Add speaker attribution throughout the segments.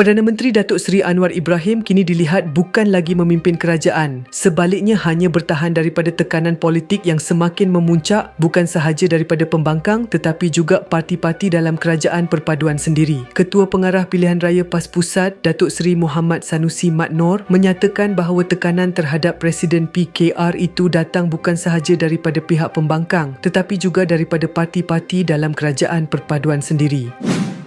Speaker 1: Perdana Menteri Datuk Seri Anwar Ibrahim kini dilihat bukan lagi memimpin kerajaan. Sebaliknya hanya bertahan daripada tekanan politik yang semakin memuncak bukan sahaja daripada pembangkang tetapi juga parti-parti dalam kerajaan perpaduan sendiri. Ketua Pengarah Pilihan Raya PAS Pusat, Datuk Seri Muhammad Sanusi Mat Nor menyatakan bahawa tekanan terhadap Presiden PKR itu datang bukan sahaja daripada pihak pembangkang tetapi juga daripada parti-parti dalam kerajaan perpaduan sendiri.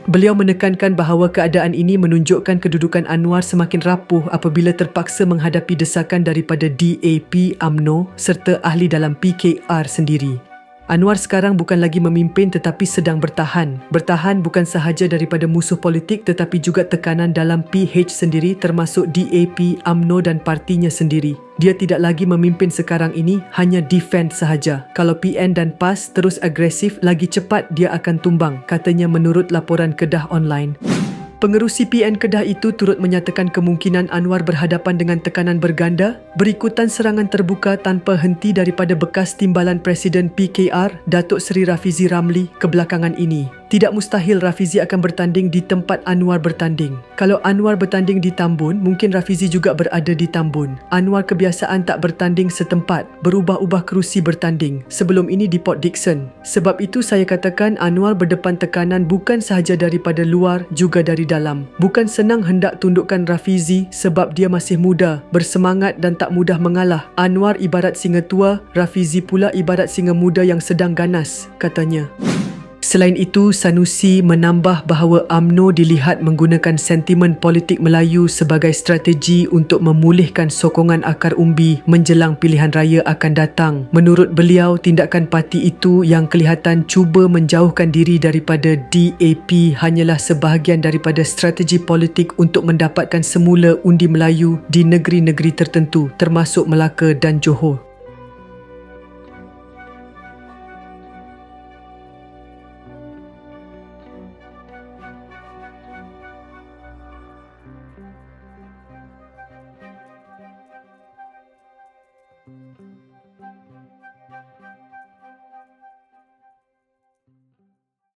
Speaker 1: Beliau menekankan bahawa keadaan ini menunjukkan kedudukan Anwar semakin rapuh apabila terpaksa menghadapi desakan daripada DAP, UMNO serta ahli dalam PKR sendiri. Anwar sekarang bukan lagi memimpin tetapi sedang bertahan. Bertahan bukan sahaja daripada musuh politik tetapi juga tekanan dalam PH sendiri termasuk DAP, UMNO dan partinya sendiri. Dia tidak lagi memimpin sekarang ini, hanya defend sahaja. Kalau PN dan PAS terus agresif, lagi cepat dia akan tumbang, katanya menurut laporan Kedah Online. Pengerusi PN Kedah itu turut menyatakan kemungkinan Anwar berhadapan dengan tekanan berganda berikutan serangan terbuka tanpa henti daripada bekas timbalan Presiden PKR, Datuk Seri Rafizi Ramli kebelakangan ini. Tidak mustahil Rafizi akan bertanding di tempat Anwar bertanding. Kalau Anwar bertanding di Tambun, mungkin Rafizi juga berada di Tambun. Anwar kebiasaan tak bertanding setempat, berubah-ubah kerusi bertanding. Sebelum ini di Port Dickson. Sebab itu saya katakan Anwar berdepan tekanan bukan sahaja daripada luar, juga dari dalam. Bukan senang hendak tundukkan Rafizi sebab dia masih muda, bersemangat dan tak mudah mengalah. Anwar ibarat singa tua, Rafizi pula ibarat singa muda yang sedang ganas, katanya. Selain itu, Sanusi menambah bahawa UMNO dilihat menggunakan sentimen politik Melayu sebagai strategi untuk memulihkan sokongan akar umbi menjelang pilihan raya akan datang. Menurut beliau, tindakan parti itu yang kelihatan cuba menjauhkan diri daripada DAP hanyalah sebahagian daripada strategi politik untuk mendapatkan semula undi Melayu di negeri-negeri tertentu termasuk Melaka dan Johor.